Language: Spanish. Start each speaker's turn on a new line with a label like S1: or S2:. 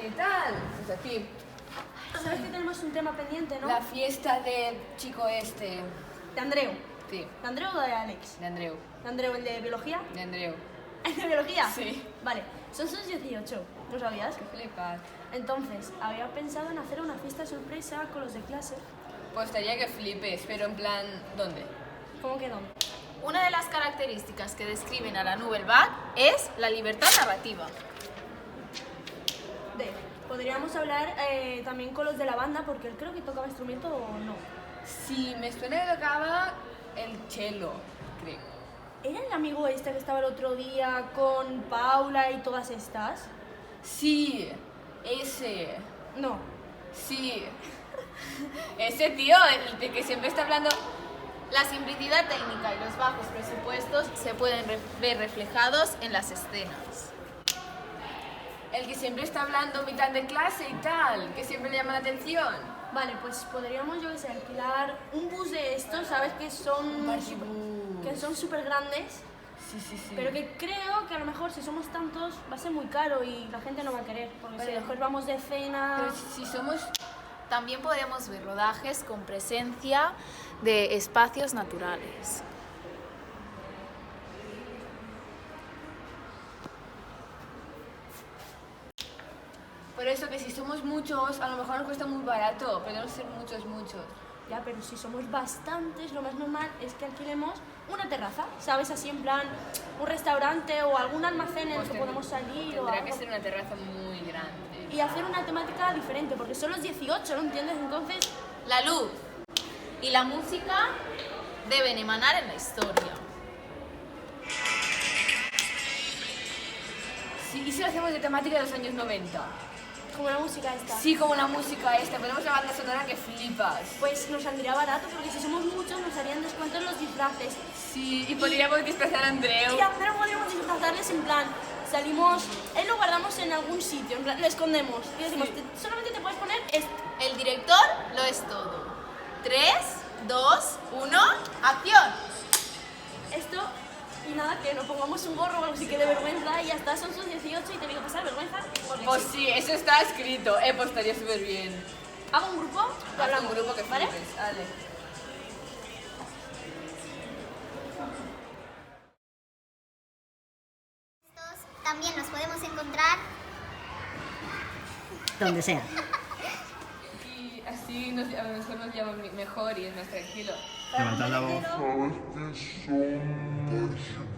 S1: ¿qué tal? Pues aquí.
S2: ¿Sabes que tenemos un tema pendiente, no?
S1: La fiesta del chico este.
S2: De Andreu.
S1: Sí,
S2: ¿De Andreu o de Alex?
S1: de Andreu.
S2: ¿De Andreu, el de biología?
S1: De Andreu.
S2: ¿El de biología?
S1: Sí.
S2: Vale, son sus 18, ¿no sabías?
S1: Qué flipas.
S2: Entonces, había pensado en hacer una fiesta sorpresa con los de clase.
S1: Pues estaría que flipes, pero en plan, ¿dónde?
S2: ¿Cómo que dónde?
S3: Una de las características que describen a la Nouvelle Vague es la libertad narrativa.
S2: Podríamos hablar también con los de la banda, porque él creo que tocaba instrumento o no.
S1: Sí, me suena que tocaba el cello, creo.
S2: ¿Era el amigo este que estaba el otro día con Paula y todas estas?
S1: Sí, ese.
S2: No.
S1: Sí. Ese tío, el de que siempre está hablando.
S3: La simplicidad técnica y los bajos presupuestos se pueden ver reflejados en las escenas.
S1: El que siempre está hablando mitad de clase y tal, que siempre le llama la atención.
S2: Vale, pues podríamos, yo que sé, alquilar un bus de estos, ¿sabes? Que son súper grandes,
S1: Sí.
S2: pero que creo que a lo mejor si somos tantos va a ser muy caro y la gente no va a querer, porque si después vamos de cena...
S1: Pero si somos...
S3: También podemos ver rodajes con presencia de espacios naturales.
S1: Por eso que si somos muchos, a lo mejor nos cuesta muy barato, podemos ser muchos.
S2: Ya, pero si somos bastantes, lo más normal es que alquilemos una terraza, ¿sabes? Así en plan, un restaurante o algún almacén en el que podamos salir o
S1: Tendrá
S2: algo.
S1: que ser una terraza muy grande.
S2: Y hacer una temática diferente, porque son los 18, ¿no entiendes? Entonces,
S3: La luz y la música deben emanar en la historia.
S1: Sí, ¿y si lo hacemos de temática de los años 90?
S2: como la música esta.
S1: Sí, como la música esta. Ponemos la banda sonora que flipas.
S2: Pues nos saldría barato, porque si somos muchos nos harían descuento en los disfraces.
S1: Sí, y podríamos disfrazar a Andreu.
S2: Y a Andreu podríamos disfrazarles en plan, salimos, él lo guardamos en algún sitio, en plan, lo escondemos. Y decimos, solamente te puedes poner esto.
S3: El director lo es todo. 3, 2, 1, ¡acción!
S2: Esto, y nada, que nos pongamos un gorro o algo así que de vergüenza y ya está, son sus 18 y tengo que pasar vergüenza. Porque
S1: Pues sí, eso está escrito. Pues estaría súper bien.
S2: Hago un grupo, y
S1: Haz
S2: hablamos,
S1: un grupo que
S2: ¿vale?
S1: flipes. Vale.
S4: También nos podemos encontrar
S5: donde sea.
S1: Y así a lo mejor nos llaman mejor y es más tranquilo.
S6: Levantad la voz.
S4: ¿Sabes qué son?